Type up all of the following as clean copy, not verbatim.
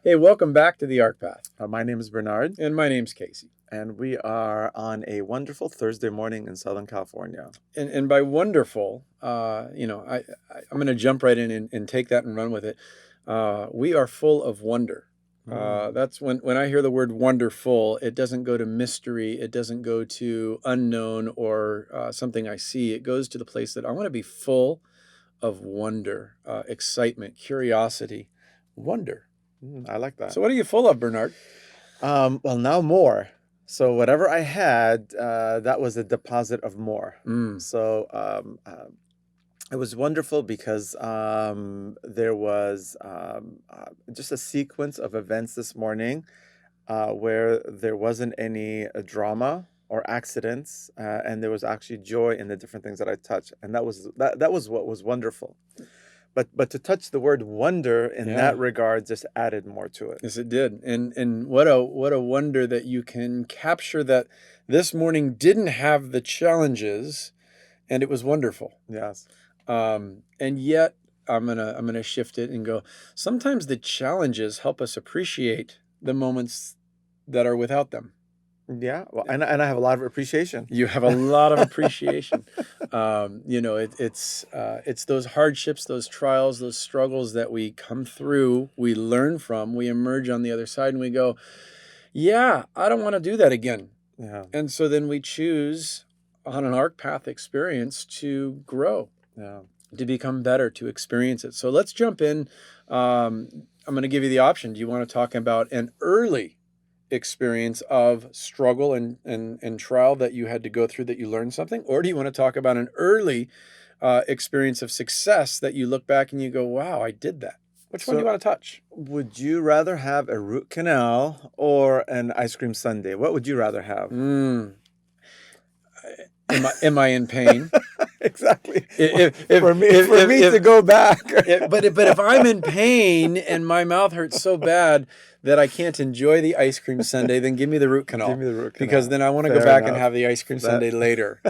Hey, welcome back to the ARC Path. My name is Bernard, And my name's Casey. and we are on a wonderful Thursday morning in Southern California. And by wonderful, I'm going to jump right in and take that and run with it. We are full of wonder. That's when I hear the word wonderful, it doesn't go to mystery. It doesn't go to unknown or something I see. It goes to the place that I want to be full of wonder, excitement, curiosity, wonder. I like that. So what are you full of, Bernard? Well, now more. So whatever I had, that was a deposit of more. So it was wonderful because there was just a sequence of events this morning where there wasn't any drama or accidents, and there was actually joy in the different things that I touched, and that was what was wonderful. But to touch the word wonder in that regard just added more to it. Yes, it did. And what a wonder that you can capture that this morning didn't have the challenges and it was wonderful. Yes. And yet I'm gonna shift it and go, sometimes the challenges help us appreciate the moments that are without them. Yeah, well, and I have a lot of appreciation. You have a lot of appreciation. It's those hardships, those trials, those struggles that we come through, we learn from, we emerge on the other side, and we go, yeah, I don't want to do that again. Yeah. And so then we choose on an ARC path experience to grow, to become better, to experience it. So let's jump in. I'm going to give you the option. Do you want to talk about an early experience of struggle and trial that you had to go through, that you learned something? Or do you want to talk about an early experience of success that you look back and you go, wow, I did that? Which one do you want to touch? Would you rather have a root canal or an ice cream sundae? What would you rather have? Am I in pain? Exactly. For me to go back. But if I'm in pain and my mouth hurts so bad that I can't enjoy the ice cream sundae, then give me the root canal. Give me the root canal. Because then I want to go back and have the ice cream sundae later.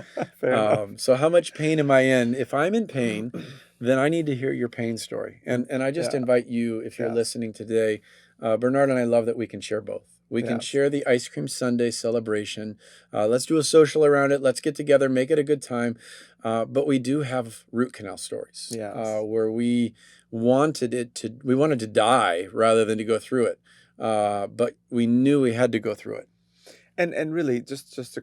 So how much pain am I in? If I'm in pain, then I need to hear your pain story. And I just invite you, if you're listening today, Bernard and I love that we can share both. We can share the ice cream sundae celebration. Let's do a social around it. Let's get together, make it a good time. But we do have root canal stories where we wanted to die rather than to go through it. But we knew we had to go through it. And really, just to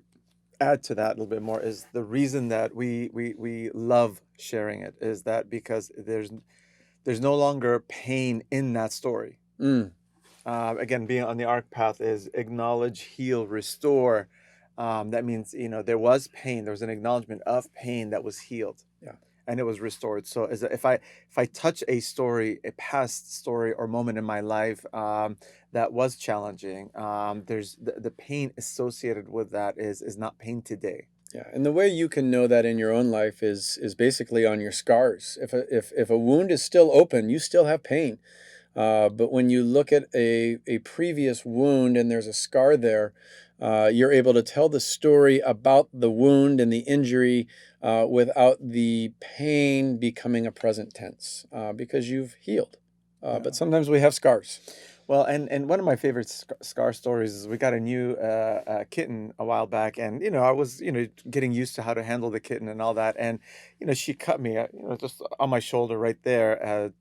add to that a little bit more, is the reason that we love sharing it is that because there's no longer pain in that story. Again, being on the ARC path is acknowledge, heal, restore. That means, there was pain. There was an acknowledgement of pain that was healed. And it was restored. So if I touch a story, a past story or moment in my life that was challenging, there's the pain associated with that is not pain today. Yeah, and the way you can know that in your own life is basically on your scars. If a wound is still open, you still have pain. But when you look at a previous wound and there's a scar there, you're able to tell the story about the wound and the injury without the pain becoming a present tense because you've healed. But sometimes we have scars. Well, and one of my favorite scar stories is we got a new kitten a while back, and I was getting used to how to handle the kitten and all that, and she cut me just on my shoulder right there at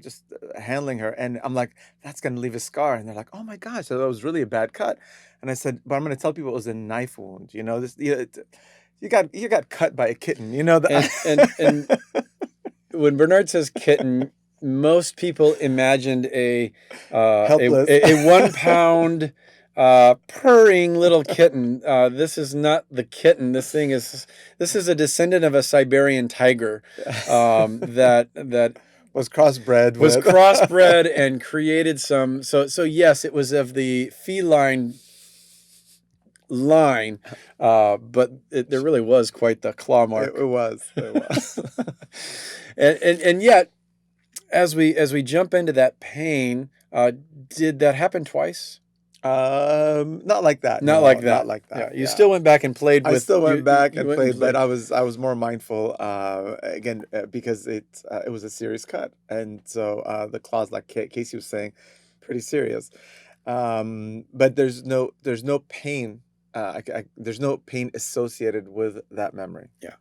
just handling her, and I'm like, that's gonna leave a scar, and they're like, oh my gosh, that was really a bad cut, and I said, but I'm gonna tell people it was a knife wound. This you got cut by a kitten. And when Bernard says kitten, most people imagined a 1 pound purring little kitten. This is not the kitten. This is a descendant of a Siberian tiger that was crossbred and created some. So yes, it was of the feline line, but there really was quite the claw mark. It was. and yet, as we jump into that pain, did that happen twice? Not like that. Not like that. Yeah. You still went back and played with. I still went back and played, but I was more mindful because it was a serious cut, and so the claws, like Casey was saying, pretty serious. But there's no pain. There's no pain associated with that memory. Yeah.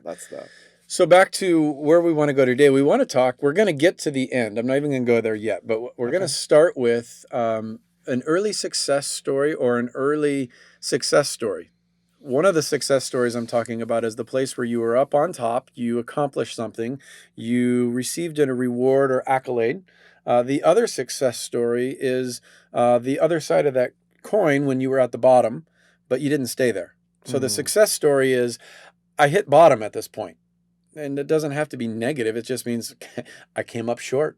That's the. So back to where we want to go today. We want to talk. We're going to get to the end. I'm not even going to go there yet, but we're going to start with an early success story or an early success story. One of the success stories I'm talking about is the place where you were up on top, you accomplished something, you received a reward or accolade. The other success story is the other side of that coin when you were at the bottom, but you didn't stay there. So the success story is, I hit bottom at this point. And it doesn't have to be negative. It just means I came up short.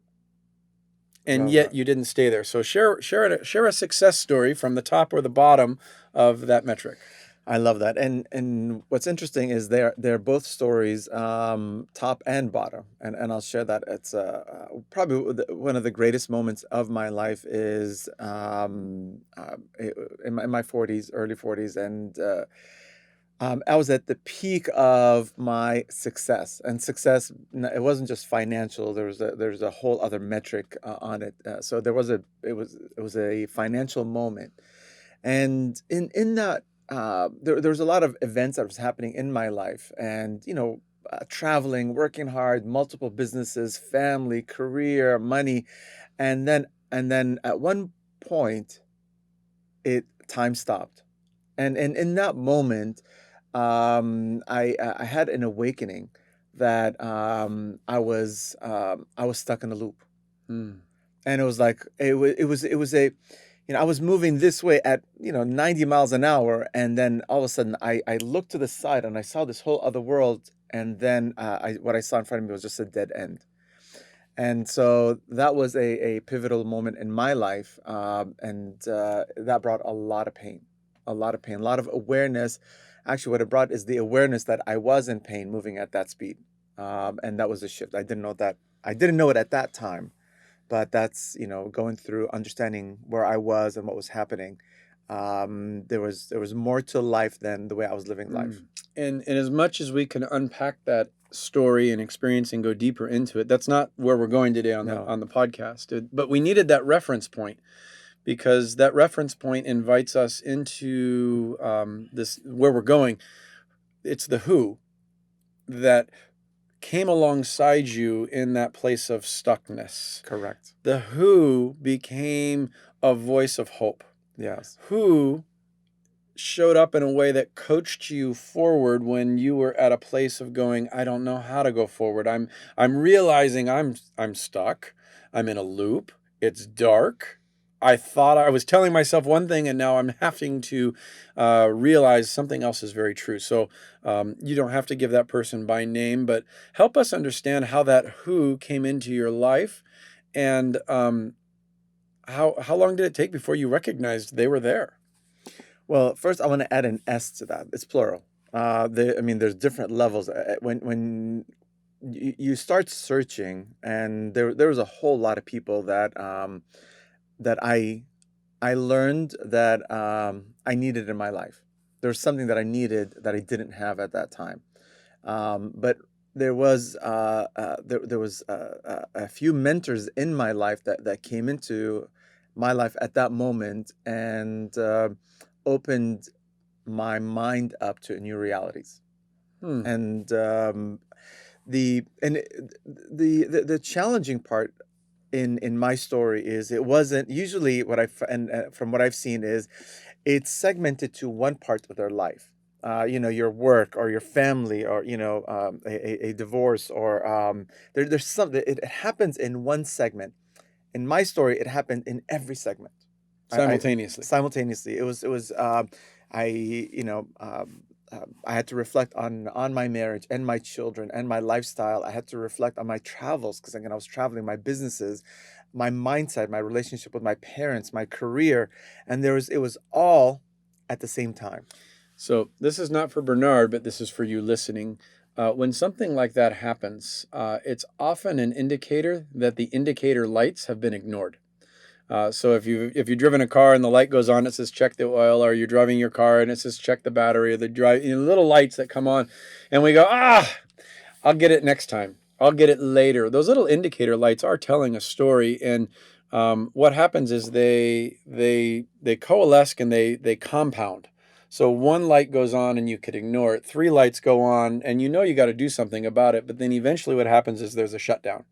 And yet you didn't stay there. So share a success story from the top or the bottom of that metric. I love that. And what's interesting is they're both stories, top and bottom. And I'll share that. It's probably one of the greatest moments of my life is in my 40s, early 40s. And I was at the peak of my success, and success. It wasn't just financial. There's a whole other metric on it. So it was a financial moment, and in that there was a lot of events that was happening in my life, and traveling, working hard, multiple businesses, family, career, money, and then at one point, time stopped, and in that moment. I had an awakening that I was stuck in a loop, and it was like it was a, I was moving this way at 90 miles an hour, and then all of a sudden I looked to the side and I saw this whole other world, and then what I saw in front of me was just a dead end, and so that was a pivotal moment in my life, and that brought a lot of pain, a lot of awareness. Actually, what it brought is the awareness that I was in pain moving at that speed. And that was a shift. I didn't know that. I didn't know it at that time, but that's, going through understanding where I was and what was happening. There was more to life than the way I was living life. And as much as we can unpack that story and experience and go deeper into it, that's not where we're going today on the podcast. But we needed that reference point, because that reference point invites us into this where we're going. It's the who that came alongside you in that place of stuckness. Correct. The who became a voice of hope. Yes. Who showed up in a way that coached you forward when you were at a place of going, I don't know how to go forward. I'm realizing I'm stuck. I'm in a loop. It's dark. I thought I was telling myself one thing, and now I'm having to realize something else is very true. So you don't have to give that person by name, but help us understand how that who came into your life, and how long did it take before you recognized they were there? Well, first I want to add an S to that. It's plural. There's different levels. When you start searching, and there was a whole lot of people that that I learned that I needed in my life. There was something that I needed that I didn't have at that time. But there was a few mentors in my life that came into my life at that moment, and opened my mind up to new realities. And the challenging part in my story is, it wasn't usually from what I've seen is, it's segmented to one part of their life. Your work or your family, or a divorce, or there's something. It happens in one segment. In my story, it happened in every segment Simultaneously. Simultaneously. It was I had to reflect on my marriage and my children and my lifestyle. I had to reflect on my travels, because again, I was traveling, my businesses, my mindset, my relationship with my parents, my career, and it was all at the same time. So this is not for Bernard, but this is for you listening. When something like that happens, it's often an indicator that the indicator lights have been ignored. So if you've driven a car and the light goes on, it says check the oil, or you're driving your car and it says check the battery, or the little lights that come on, and we go, I'll get it next time. I'll get it later. Those little indicator lights are telling a story, and what happens is they coalesce and they compound. So one light goes on and you could ignore it. 3 lights go on and you got to do something about it. But then eventually what happens is there's a shutdown.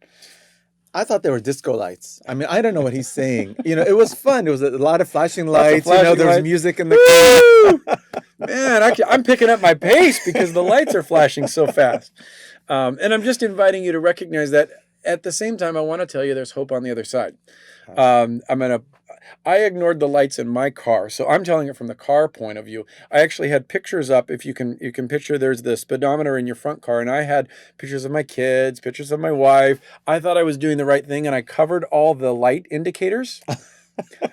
I thought they were disco lights. I mean, I don't know what he's saying. It was fun. It was a lot of flashing lights. There was music in the car. Man, I'm picking up my pace because the lights are flashing so fast. And I'm just inviting you to recognize that. At the same time, I want to tell you there's hope on the other side. I ignored the lights in my car, so I'm telling it from the car point of view. I actually had pictures up. If you can picture, there's the speedometer in your front car, and I had pictures of my kids, pictures of my wife. I thought I was doing the right thing, and I covered all the light indicators,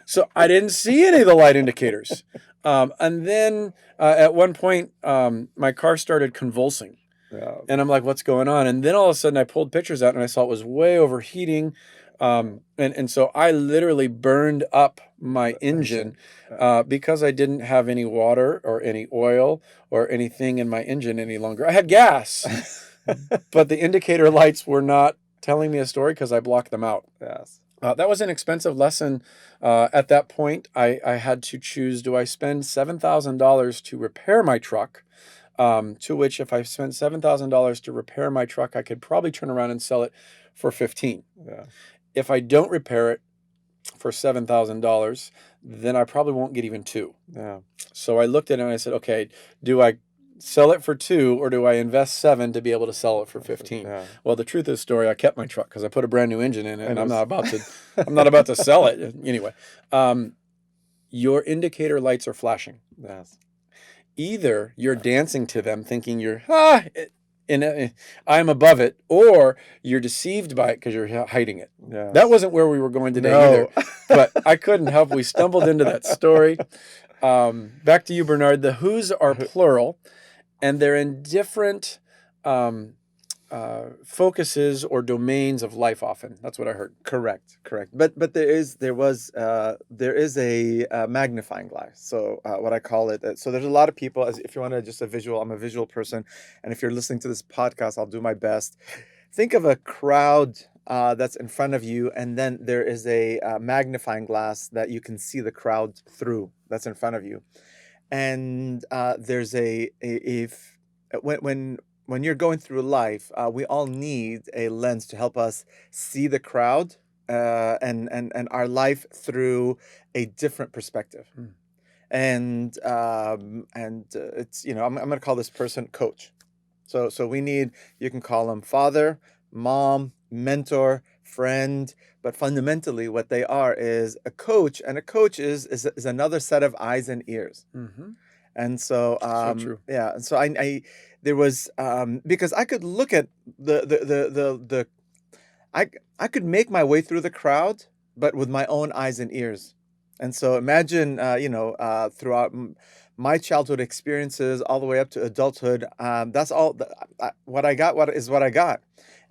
so I didn't see any of the light indicators. And then at one point, my car started convulsing. Yeah. And I'm like, what's going on? And then all of a sudden I pulled pictures out and I saw it was way overheating. And so I literally burned up my engine because I didn't have any water or any oil or anything in my engine any longer. I had gas, but the indicator lights were not telling me a story because I blocked them out. Yes. That was an expensive lesson. At that point, I had to choose, do I spend $7,000 to repair my truck? To which if I spent $7,000 to repair my truck, I could probably turn around and sell it for $15,000. Yeah. If I don't repair it for $7,000, then I probably won't get even $2,000. Yeah. So I looked at it and I said, okay, do I sell it for $2,000 or do I invest $7,000 to be able to sell it for $15,000? Yeah. Well, the truth of the story, I kept my truck because I put a brand new engine in it, and I'm not about to sell it anyway. Your indicator lights are flashing. Yes. Either you're dancing to them thinking you're, I'm above it, or you're deceived by it because you're hiding it. Yes. That wasn't where we were going today either, but I couldn't help. We stumbled into that story. Back to you, Bernard. The who's are plural, and they're in different focuses or domains of life often. That's what I heard. Correct. But there is a magnifying glass. So what I call it. So there's a lot of people. If you want to just a visual, I'm a visual person, and if you're listening to this podcast, I'll do my best. Think of a crowd that's in front of you, and then there is a magnifying glass that you can see the crowd through. That's in front of you, and there's when you're going through life, we all need a lens to help us see the crowd and our life through a different perspective. And it's I'm going to call this person coach. So you can call them father, mom, mentor, friend, but fundamentally what they are is a coach, and a coach is another set of eyes and ears. Mm-hmm. And so, true. Yeah. And so there was, because I could look at I could make my way through the crowd, but with my own eyes and ears. And so imagine, throughout my childhood experiences all the way up to adulthood, that's all what I got, what I got.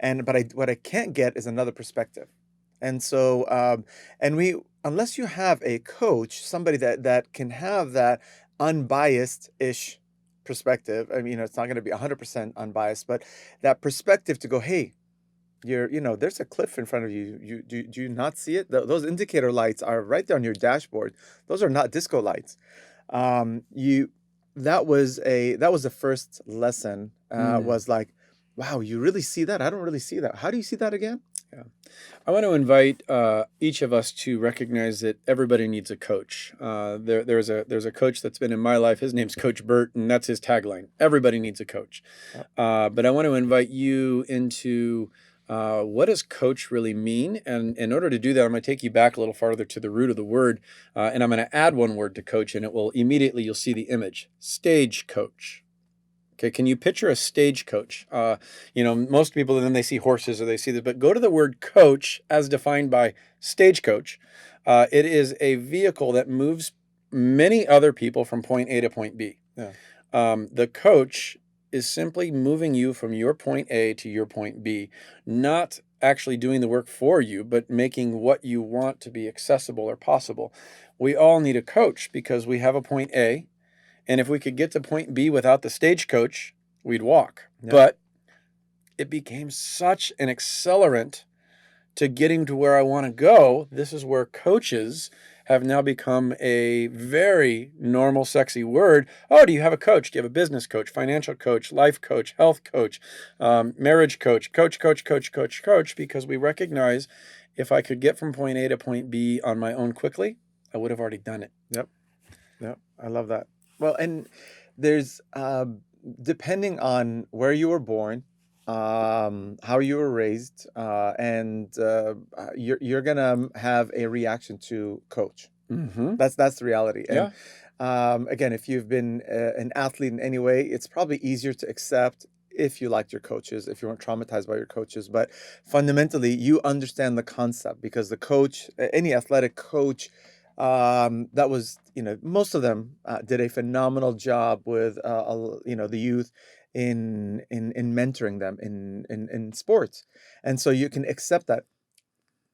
What I can't get is another perspective. And so, unless you have a coach, somebody that can have that unbiased-ish perspective. I mean, it's not going to be 100% unbiased, but that perspective to go, hey, there's a cliff in front of you. Do you not see it? Those indicator lights are right there on your dashboard. Those are not disco lights. That was the first lesson. Was like, wow, you really see that? I don't really see that. How do you see that again? Yeah. I want to invite each of us to recognize that everybody needs a coach. There's a coach that's been in my life. His name's Coach Bert, and that's his tagline. Everybody needs a coach. But I want to invite you into what does coach really mean? And in order to do that, I'm going to take you back a little farther to the root of the word, and I'm going to add one word to coach, and it will immediately, you'll see the image, stagecoach. Okay, can you picture a stagecoach? Most people, then they see horses or they see this, but go to the word coach as defined by stagecoach. It is a vehicle that moves many other people from point A to point B. Yeah. The coach is simply moving you from your point A to your point B, not actually doing the work for you, but making what you want to be accessible or possible. We all need a coach because we have a point A, and if we could get to point B without the stagecoach, we'd walk. Yeah. But it became such an accelerant to getting to where I want to go. This is where coaches have now become a very normal, sexy word. Oh, do you have a coach? Do you have a business coach, financial coach, life coach, health coach, marriage coach, coach? Because we recognize if I could get from point A to point B on my own quickly, I would have already done it. Yep. I love that. Well, and there's depending on where you were born, how you were raised, and you're gonna have a reaction to coach. Mm-hmm. That's the reality. And Yeah. again, if you've been an athlete in any way, it's probably easier to accept if you liked your coaches, if you weren't traumatized by your coaches. But fundamentally, you understand the concept because the coach, any athletic coach, that was, most of them did a phenomenal job with, the youth in mentoring them in sports. And so you can accept that.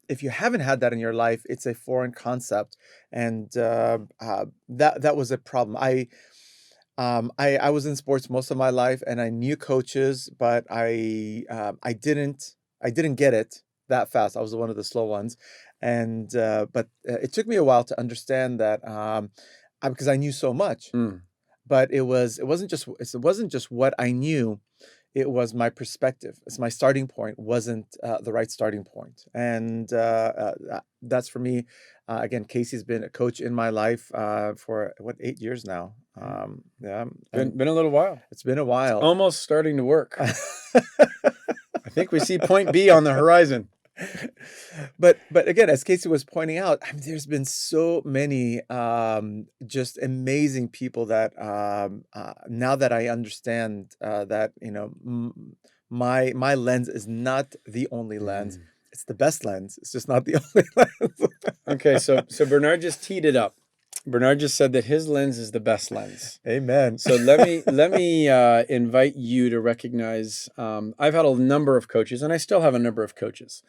If you haven't had that in your life, it's a foreign concept, and that was a problem. I was in sports most of my life, and I knew coaches, but I didn't get it that fast. I was one of the slow ones, and but it took me a while to understand that, because I knew so much. Mm. But it wasn't just what I knew. It was my perspective. It's my starting point wasn't the right starting point, and that's for me. Again, Casey's been a coach in my life for 8 years now. Yeah, and Been a little while. it's been a while. Almost starting to work. I think we see point B on the horizon. But again, as Casey was pointing out, I mean, there's been so many just amazing people that now that I understand that my lens is not the only lens. It's the best lens. It's just not the only lens. Okay, so Bernard just teed it up. Bernard just said that his lens is the best lens. Amen. So let me invite you to recognize. I've had a number of coaches, and I still have a number of coaches,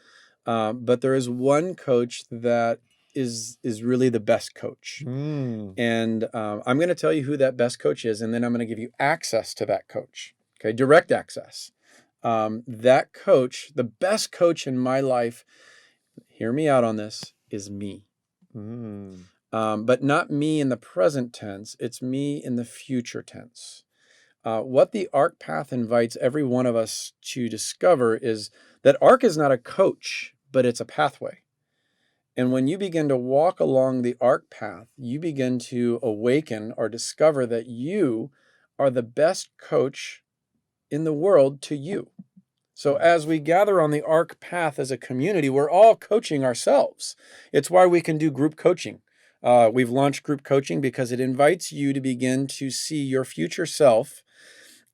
but there is one coach that is really the best coach. And I'm going to tell you who that best coach is, and then I'm going to give you access to that coach. Okay, direct access. That coach, the best coach in my life, hear me out on this, is me. But not me in the present tense, it's me in the future tense. What the AHRK path invites every one of us to discover is that AHRK is not a coach, but it's a pathway. And when you begin to walk along the AHRK path, you begin to awaken or discover that you are the best coach in the world to you. So as we gather on the AHRK path as a community, we're all coaching ourselves. It's why we can do group coaching. We've launched group coaching because it invites you to begin to see your future self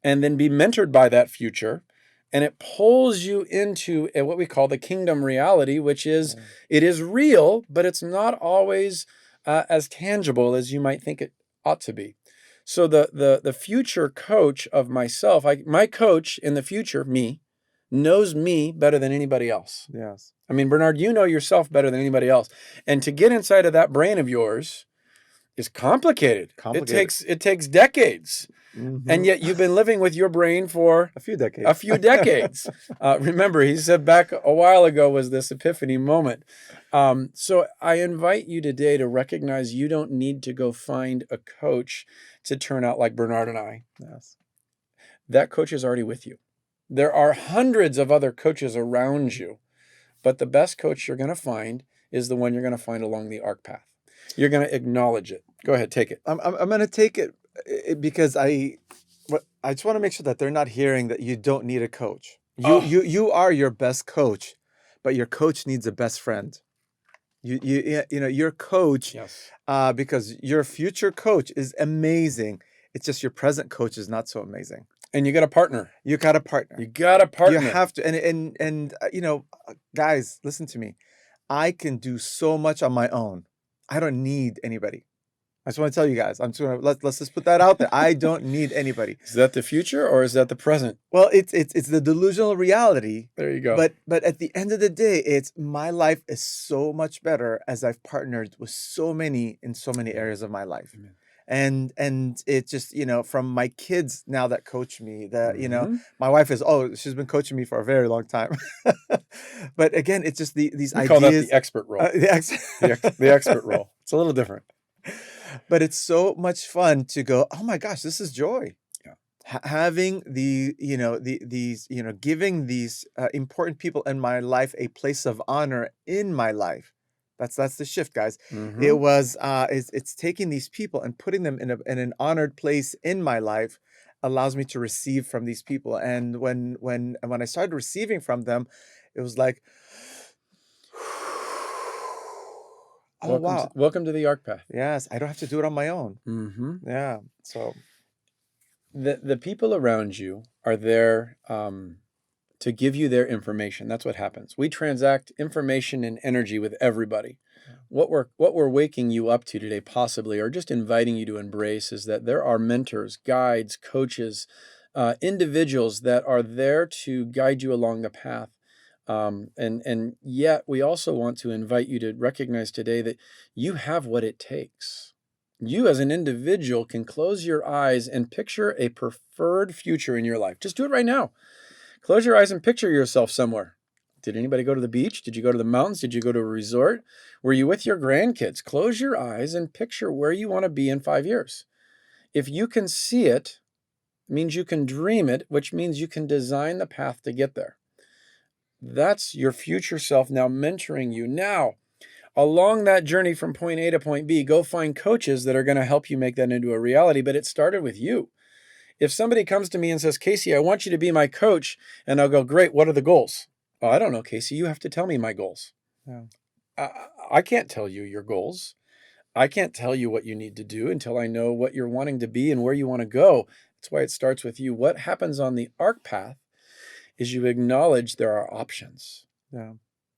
and then be mentored by that future. And it pulls you into what we call the kingdom reality, which is, it is real, but it's not always as tangible as you might think it ought to be. So the future coach of myself, my coach in the future, me, knows me better than anybody else. Yes. I mean, Bernard, you know yourself better than anybody else. And to get inside of that brain of yours is complicated. It takes decades. And yet you've been living with your brain for a few decades. Remember, he said back a while ago was this epiphany moment. So I invite you today to recognize you don't need to go find a coach to turn out like Bernard and I. Yes. That coach is already with you. There are hundreds of other coaches around you, but the best coach you're going to find is the one you're going to find along the AHRK path. You're going to acknowledge it. Go ahead, take it. I'm going to take it because I just want to make sure that they're not hearing that you don't need a coach. You are your best coach, but your coach needs a best friend. Your coach, yes, because your future coach is amazing. It's just your present coach is not so amazing. And you got a partner. You got a partner. You got a partner. You have to. And guys, listen to me. I can do so much on my own. I don't need anybody. I just want to tell you guys. I'm just gonna let's just put that out there. I don't need anybody. Is that the future or is that the present? Well, it's the delusional reality. There you go. But at the end of the day, it's my life is so much better as I've partnered with so many in so many areas of my life. Amen. And it just, from my kids now that coach me, that, Mm-hmm. my wife she's been coaching me for a very long time. But again, it's just these We call that the ideas. expert role. The ex- The expert role. It's a little different. But it's so much fun to go, oh my gosh, this is joy. Yeah. Having giving these important people in my life a place of honor in my life. That's the shift, guys. Mm-hmm. It was it's taking these people and putting them in an honored place in my life allows me to receive from these people. And when I started receiving from them, it was like, oh wow, Welcome to the AHRK path. yes, I don't have to do it on my own. Mm-hmm. Yeah. So the people around you are there to give you their information. That's what happens. We transact information and energy with everybody. What we're waking you up to today, possibly, or just inviting you to embrace, is that there are mentors, guides, coaches, individuals that are there to guide you along the path. And yet we also want to invite you to recognize today that you have what it takes. You as an individual can close your eyes and picture a preferred future in your life. Just do it right now. Close your eyes and picture yourself somewhere. Did anybody go to the beach? Did you go to the mountains? Did you go to a resort? Were you with your grandkids? Close your eyes and picture where you want to be in 5 years. If you can see it, it means you can dream it, which means you can design the path to get there. That's your future self now mentoring you. Now, along that journey from point A to point B, go find coaches that are going to help you make that into a reality, but it started with you. If somebody comes to me and says, Casey, I want you to be my coach, and I'll go, great, what are the goals? Oh, I don't know, Casey, you have to tell me my goals. yeah. I can't tell you your goals. I can't tell you what you need to do until I know what you're wanting to be and where you want to go. That's why it starts with you. What happens on the AHRK path is you acknowledge there are options. Yeah.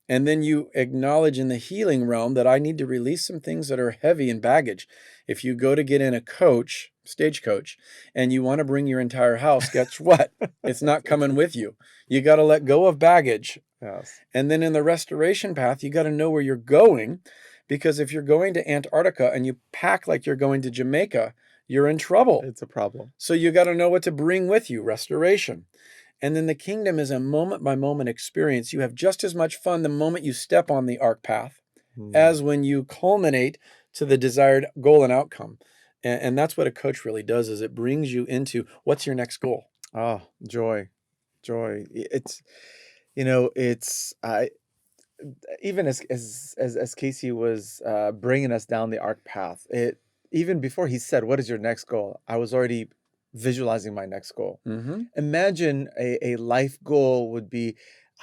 And then you acknowledge in the healing realm that I need to release some things that are heavy in baggage. If you go to get in a coach, stage coach, and you want to bring your entire house, guess what? It's not coming with you. You got to let go of baggage. Yes. And then in the restoration path, you got to know where you're going, because if you're going to Antarctica and you pack like you're going to Jamaica, you're in trouble. It's a problem. So you got to know what to bring with you, restoration. And then the kingdom is a moment-by-moment experience. You have just as much fun the moment you step on the AHRK path as when you culminate to the desired goal and outcome. And that's what a coach really does, is it brings you into what's your next goal. Oh, joy. It's, even as Casey was bringing us down the AHRK path, even before he said, what is your next goal? I was already visualizing my next goal. Mm-hmm. Imagine a life goal would be,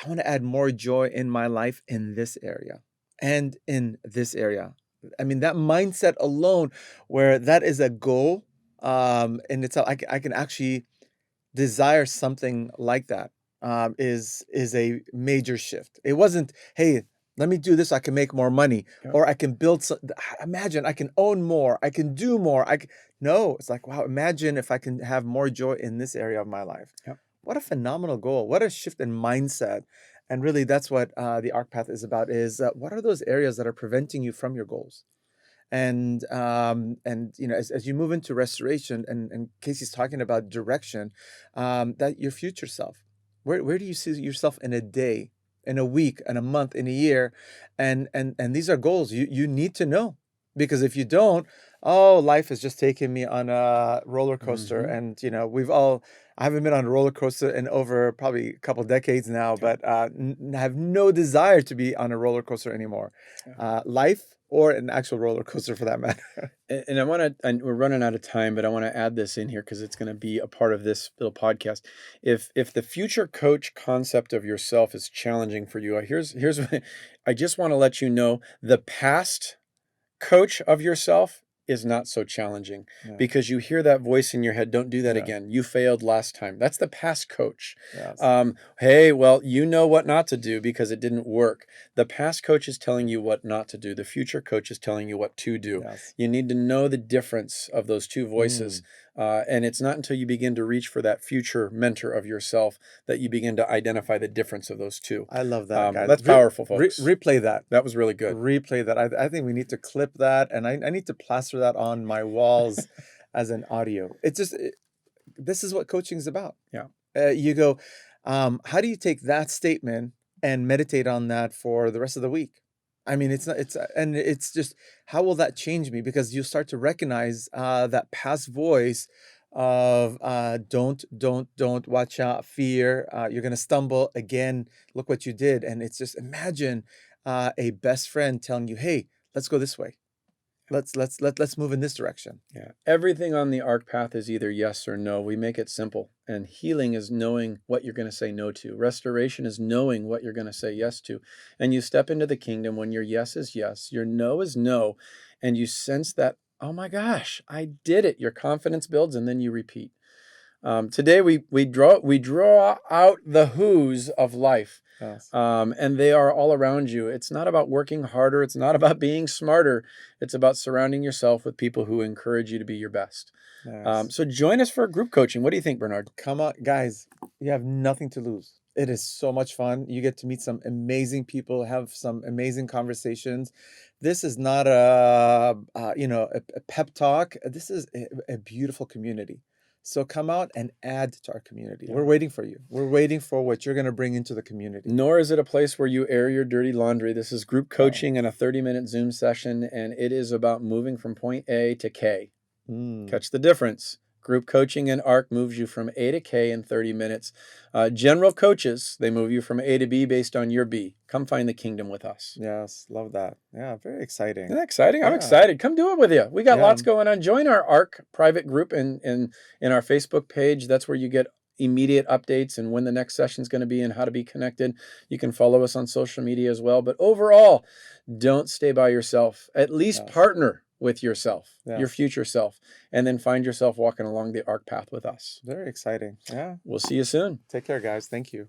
I want to add more joy in my life in this area and in this area. I mean, that mindset alone, where that is a goal, and I can actually desire something like that, is a major shift. It wasn't, hey, let me do this, I can make more money, Yeah. or I can build imagine I can own more, I can do more. No, it's like, wow, imagine if I can have more joy in this area of my life. Yeah. What a phenomenal goal. What a shift in mindset. And really, that's what the ARC path is about, is what are those areas that are preventing you from your goals? And as you move into restoration, and Casey's talking about direction, that your future self, where do you see yourself in a day, in a week, in a month, in a year? And these are goals you need to know, because if you don't, oh, life has just taken me on a roller coaster. Mm-hmm. And I haven't been on a roller coaster in over probably a couple decades now, but have no desire to be on a roller coaster anymore. Life, or an actual roller coaster for that matter. And I want to, and we're running out of time, but I want to add this in here because it's going to be a part of this little podcast. If the future coach concept of yourself is challenging for you, here's what I just want to let you know: the past coach of yourself is not so challenging, because you hear that voice in your head, don't do that again. You failed last time. That's the past coach. Yes. Hey, well, you know what not to do because it didn't work. The past coach is telling you what not to do. The future coach is telling you what to do. Yes. You need to know the difference of those two voices. And it's not until you begin to reach for that future mentor of yourself that you begin to identify the difference of those two. I love that, guys. That's powerful, folks. Replay that. That was really good. Replay that. I think we need to clip that, and I need to plaster that on my walls as an audio. It's just, this is what coaching is about. Yeah. You go, how do you take that statement and meditate on that for the rest of the week? I mean, it's just, how will that change me? Because you start to recognize that past voice of don't, watch out, fear, you're going to stumble again, look what you did. And it's just, imagine a best friend telling you, hey, let's go this way. Let's move in this direction. Yeah. Everything on the ARC path is either yes or no. We make it simple. And healing is knowing what you're going to say no to. Restoration is knowing what you're going to say yes to. And you step into the kingdom when your yes is yes, your no is no, and you sense that, oh my gosh, I did it. Your confidence builds, and then you repeat. Today we draw out the who's of life. Yes. And they are all around you. It's not about working harder. It's not about being smarter. It's about surrounding yourself with people who encourage you to be your best. Yes. So join us for group coaching. What do you think, Bernard? Come on, guys. You have nothing to lose. It is so much fun. You get to meet some amazing people, have some amazing conversations. This is not a pep talk. This is a beautiful community. So come out and add to our community. Yeah. We're waiting for you. We're waiting for what you're going to bring into the community. Nor is it a place where you air your dirty laundry. This is group coaching and a 30-minute Zoom session, and it is about moving from point A to K. Catch the difference. Group coaching and ARC moves you from A to K in 30 minutes. General coaches, they move you from A to B based on your B. Come find the kingdom with us. Yes, love that. Yeah, very exciting. Isn't that exciting? I'm Yeah. excited. Come do it with you. We got Yeah. lots going on. Join our ARC private group in our Facebook page. That's where you get immediate updates and when the next session is going to be and how to be connected. You can follow us on social media as well. But overall, don't stay by yourself. At least Yes. partner with yourself, Yes. your future self, and then find yourself walking along the ARC path with us. Very exciting. Yeah. We'll see you soon. Take care, guys. Thank you.